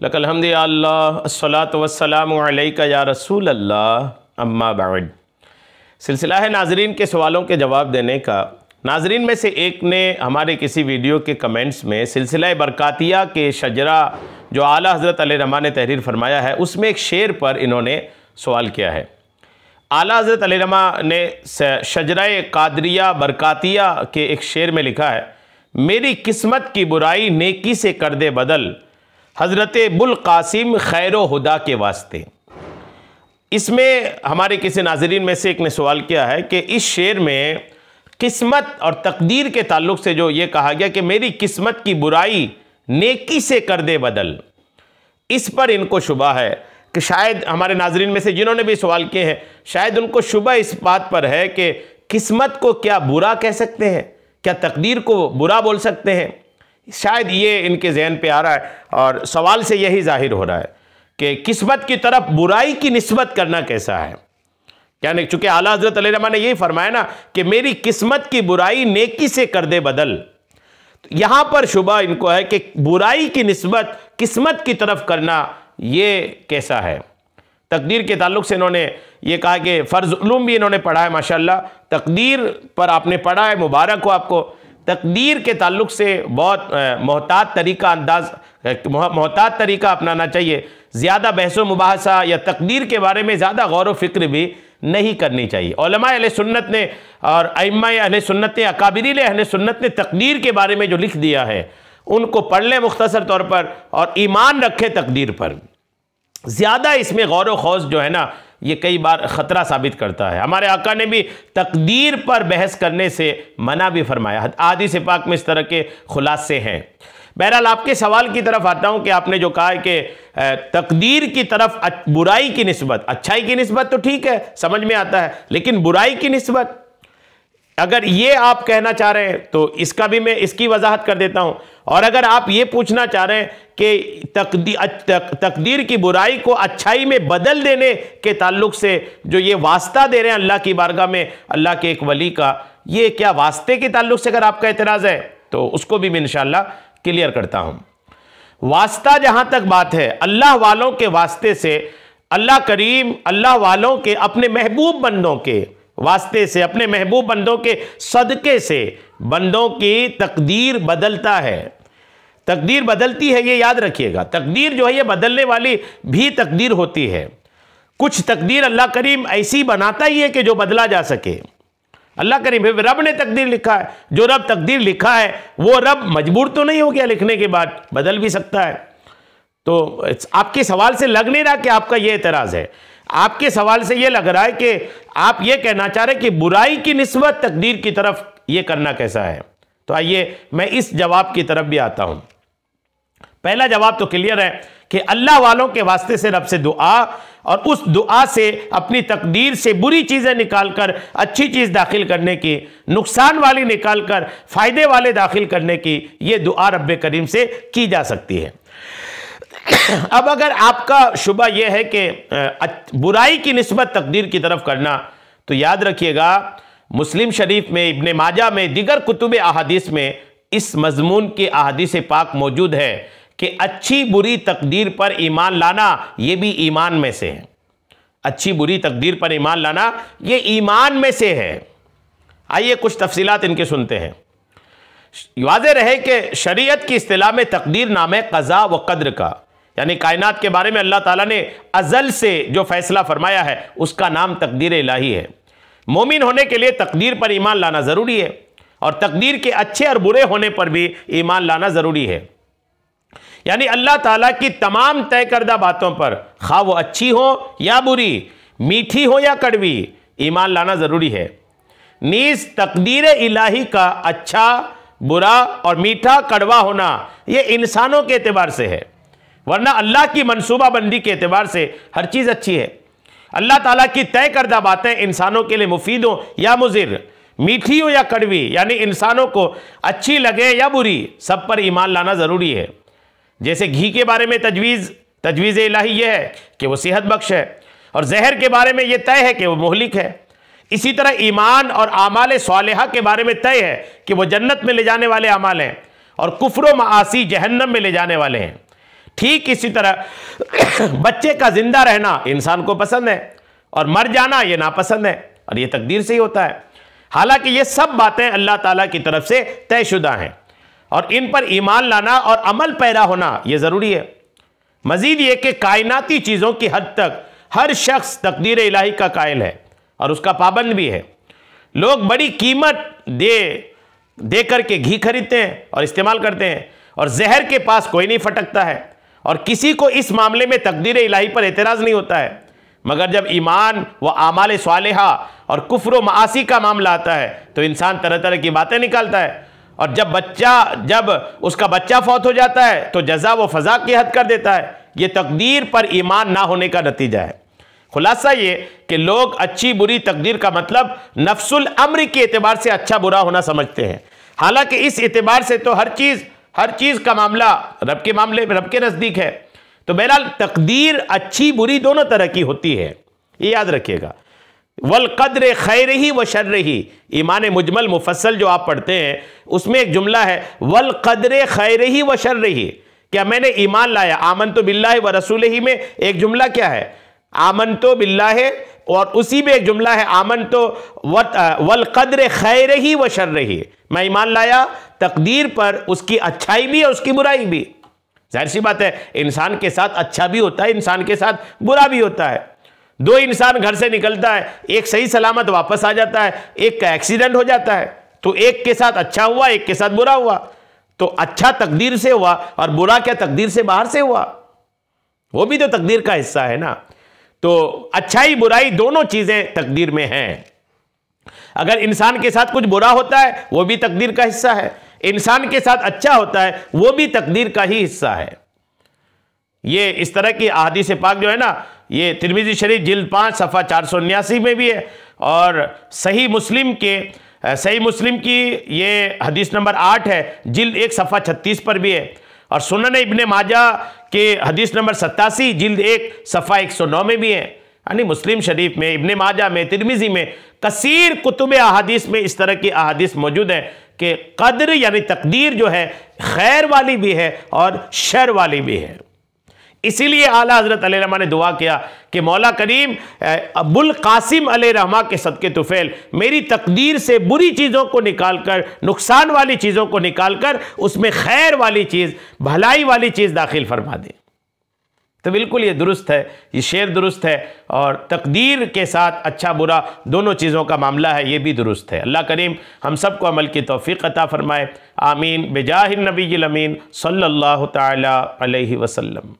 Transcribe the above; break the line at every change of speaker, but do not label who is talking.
लकल हम्दि अल्लाह अस्सलातु वस्सलामु अलैका या रसूल अल्लाह अम्मा बाद। सिलसिला है नाजरीन के सवालों के जवाब देने का। नाजरीन में से एक ने हमारे किसी वीडियो के कमेंट्स में सिलसिला बरकातिया के शजरा जो आला हज़रत अलैहिर्रहमा ने तहरीर फरमाया है उसमें एक शेर पर इन्होंने सवाल किया है। आला हज़रत अलैहिर्रहमा ने शजरा कादरिया बरकातिया के एक शेर में लिखा है, मेरी किस्मत की बुराई नेकी से कर दे बदल, हज़रत बुल कासिम खैरो हुदा के वास्ते। इसमें हमारे किसी नाजरीन में से एक ने सवाल किया है कि इस शेर में किस्मत और तकदीर के ताल्लुक़ से जो ये कहा गया कि मेरी किस्मत की बुराई नेकी से कर दे बदल, इस पर इनको शुबा है कि शायद हमारे नाजरीन में से जिन्होंने भी सवाल किए हैं शायद उनको शुबा इस बात पर है कि किस्मत को क्या बुरा कह सकते हैं, क्या तकदीर को बुरा बोल सकते हैं। शायद ये इनके जहन पे आ रहा है और सवाल से यही जाहिर हो रहा है कि किस्मत की तरफ बुराई की निस्बत करना कैसा है। यानी चूँकि आला हज़रत अलैहिर्रहमा ने यही फरमाया ना कि मेरी किस्मत की बुराई नेकी से कर दे बदल, तो यहाँ पर शुबा इनको है कि बुराई की निस्बत किस्मत की तरफ करना ये कैसा है। तकदीर के ताल्लुक़ से इन्होंने ये कहा कि फ़र्ज़ उलूम भी इन्होंने पढ़ा है, माशाल्लाह तकदीर पर आपने पढ़ा है, मुबारक हो आपको। तकदीर के ताल्लुक़ से बहुत मोहतात तरीका अपनाना चाहिए। ज़्यादा बहसो मुबाहसा या तकदीर के बारे में ज़्यादा गौर व फिक्र भी नहीं करनी चाहिए। उलमा अहले सुन्नत ने और अइम्मा अहले सुन्नत ने, अकाबिरीन अहले सुन्नत ने तकदीर के बारे में जो लिख दिया है उनको पढ़ लें मुख्तसर तौर पर और ईमान रखें तकदीर पर। ज़्यादा इसमें गौर व खौज जो है ना ये कई बार ख़तरा साबित करता है। हमारे आका ने भी तकदीर पर बहस करने से मना भी फरमाया। हदीस पाक में इस तरह के खुलासे हैं। बहरहाल आपके सवाल की तरफ आता हूँ कि आपने जो कहा है कि तकदीर की तरफ बुराई की निस्बत, अच्छाई की निस्बत तो ठीक है, समझ में आता है, लेकिन बुराई की निस्बत अगर ये आप कहना चाह रहे हैं तो इसका भी मैं इसकी वजाहत कर देता हूं। और अगर आप ये पूछना चाह रहे हैं कि तकदीर की बुराई को अच्छाई में बदल देने के ताल्लुक से जो ये वास्ता दे रहे हैं अल्लाह की बारगाह में अल्लाह के एक वली का, ये क्या वास्ते के ताल्लुक से अगर आपका एतराज़ है तो उसको भी मैं इंशाअल्लाह क्लियर करता हूं। वास्ता जहां तक बात है अल्लाह वालों के वास्ते से, अल्लाह करीम अल्लाह वालों के अपने महबूब बंदों के वास्ते से, अपने महबूब बंदों के सदके से बंदों की तकदीर बदलता है। तकदीर बदलती है, ये याद रखिएगा। तकदीर जो है ये बदलने वाली भी तकदीर होती है। कुछ तकदीर अल्लाह करीम ऐसी बनाता ही है कि जो बदला जा सके। अल्लाह करीम रब ने तकदीर लिखा है, जो रब तकदीर लिखा है वो रब मजबूर तो नहीं हो गया लिखने के बाद, बदल भी सकता है। तो आपके सवाल से लग नहीं रहा कि आपका ये एतराज़ है। आपके सवाल से ये लग रहा है कि आप ये कहना चाह रहे हैं कि बुराई की निस्बत तकदीर की तरफ ये करना कैसा है। तो आइए मैं इस जवाब की तरफ भी आता हूं। पहला जवाब तो क्लियर है कि अल्लाह वालों के वास्ते से रब से दुआ और उस दुआ से अपनी तकदीर से बुरी चीज़ें निकालकर अच्छी चीज़ दाखिल करने की, नुकसान वाली निकालकर फ़ायदे वाले दाखिल करने की, ये दुआ रब्बे करीम से की जा सकती है। अब अगर आपका शुबा यह है कि बुराई की निस्बत तकदीर की तरफ करना, तो याद रखिएगा मुस्लिम शरीफ में, इब्ने माजा में, दिगर कुतुब अहादीस में इस मजमून की अहादीस पाक मौजूद है कि अच्छी बुरी तकदीर पर ईमान लाना ये भी ईमान में से है। अच्छी बुरी तकदीर पर ईमान लाना ये ईमान में से है। आइए कुछ तफसीलात इनके सुनते हैं। वाज़ेह रहे कि शरीयत की इस्तिलाह में तकदीर नाम है क़ज़ा व क़द्र का, यानी कायनात के बारे में अल्लाह ताला ने अज़ल से जो फैसला फरमाया है उसका नाम तकदीर इलाही है। मोमिन होने के लिए तकदीर पर ईमान लाना ज़रूरी है और तकदीर के अच्छे और बुरे होने पर भी ईमान लाना ज़रूरी है। यानी अल्लाह ताला की तमाम तय करदा बातों पर, खा वो अच्छी हो या बुरी, मीठी हो या कड़वी, ईमान लाना ज़रूरी है। नीज़ तकदीर इलाही का अच्छा, बुरा और मीठा कड़वा होना ये इंसानों के एतबार से है, वरना अल्लाह की मनसूबा बंदी के एतबार से हर चीज़ अच्छी है। अल्लाह ताला की तय करदा बातें इंसानों के लिए मुफीद हो या मुज़िर, मीठी हो या कड़वी, यानी इंसानों को अच्छी लगे या बुरी, सब पर ईमान लाना ज़रूरी है। जैसे घी के बारे में तजवीज़ इलाही यह है कि वो सेहत बख्श है और जहर के बारे में यह तय है कि वो मुहलिक है। इसी तरह ईमान और आमाल सालिहा के बारे में तय है कि वो जन्नत में ले जाने वाले अमाल हैं और कुफ्र व मासी जहन्नम में ले जाने वाले हैं। ठीक इसी तरह बच्चे का जिंदा रहना इंसान को पसंद है और मर जाना ये नापसंद है, और ये तकदीर से ही होता है। हालांकि ये सब बातें अल्लाह ताला की तरफ से तयशुदा हैं और इन पर ईमान लाना और अमल पैरा होना ये ज़रूरी है। मज़ीद ये कि कायनाती चीज़ों की हद तक हर शख्स तकदीर इलाही का कायल है और उसका पाबंद भी है। लोग बड़ी कीमत दे करके घी खरीदते हैं और इस्तेमाल करते हैं, और जहर के पास कोई नहीं फटकता है, और किसी को इस मामले में तकदीर इलाही पर एतराज़ नहीं होता है। मगर जब ईमान व आमाल सालेहा और कुफ्र व मासी का मामला आता है तो इंसान तरह तरह की बातें निकालता है, और जब उसका बच्चा फौत हो जाता है तो जज़ा व फज़ा की हद कर देता है। ये तकदीर पर ईमान ना होने का नतीजा है। खुलासा ये कि लोग अच्छी बुरी तकदीर का मतलब नफ्सुल अम्र के एतबार से अच्छा बुरा होना समझते हैं। हालांकि इस एतबार से तो हर चीज़ का मामला रब के नज़दीक है। तो बहरहाल तकदीर अच्छी बुरी दोनों तरह की होती है, ये याद रखिएगा। वल क़द्र खैरिही व शर्रिही, ईमान मुजमल मुफस्सल जो आप पढ़ते हैं उसमें एक जुमला है वल क़द्र खैरिही व शर्रिही। क्या मैंने ईमान लाया, आमनतु बिल्लाहि व रसूलिही में एक जुमला क्या है आमनतु बिल्लाहि, और उसी में एक जुमला है आमनतु वल क़द्र खैरिही व शर्रिही। मैं ईमान लाया तकदीर पर, उसकी अच्छाई भी है उसकी बुराई भी। जाहिर सी बात है इंसान के साथ अच्छा भी होता है, इंसान के साथ बुरा भी होता है। दो इंसान घर से निकलता है, एक सही सलामत वापस आ जाता है, एक का एक्सीडेंट हो जाता है, तो एक के साथ अच्छा हुआ एक के साथ बुरा हुआ। तो अच्छा तकदीर से हुआ और बुरा क्या तकदीर से बाहर से हुआ, वो भी तो तकदीर का हिस्सा है ना। तो अच्छाई बुराई दोनों चीजें तकदीर में हैं। अगर इंसान के साथ कुछ बुरा होता है वो भी तकदीर का हिस्सा है, इंसान के साथ अच्छा होता है वो भी तकदीर का ही हिस्सा है। ये इस तरह की अहादीस पाक जो है ना, ये तिरमिज़ी शरीफ जिल्द 5 सफ़ा 479 में भी है, और सही मुस्लिम की ये हदीस नंबर 8 है, जिल्द 1 सफ़ा 36 पर भी है, और सुनन इब्ने माजा के हदीस नंबर 87 जिल्द 1 सफ़ा 109 में भी है। यानी मुस्लिम शरीफ में, इब्ने माजा में, तिरमिज़ी में, कसीर कुतुब अहादीस में इस तरह की अहादीस मौजूद है कि कद्र यानी तकदीर जो है खैर वाली भी है और शर वाली भी है। इसीलिए आला हज़रत अलैहिर्रहमा ने दुआ किया कि मौला करीम अबुल कासिम अलैहिर्रहमा के सदके तुफैल मेरी तकदीर से बुरी चीज़ों को निकालकर, नुकसान वाली चीज़ों को निकालकर उसमें खैर वाली चीज़, भलाई वाली चीज़ दाखिल फरमा दे। तो बिल्कुल ये दुरुस्त है, ये शेर दुरुस्त है, और तकदीर के साथ अच्छा बुरा दोनों चीज़ों का मामला है, ये भी दुरुस्त है। अल्लाह करीम हम सबको अमल की तौफीक अता फरमाए। आमीन। बेजाहिर नबील अमीन सल्लल्लाहु तआला अलैहि वसल्लम।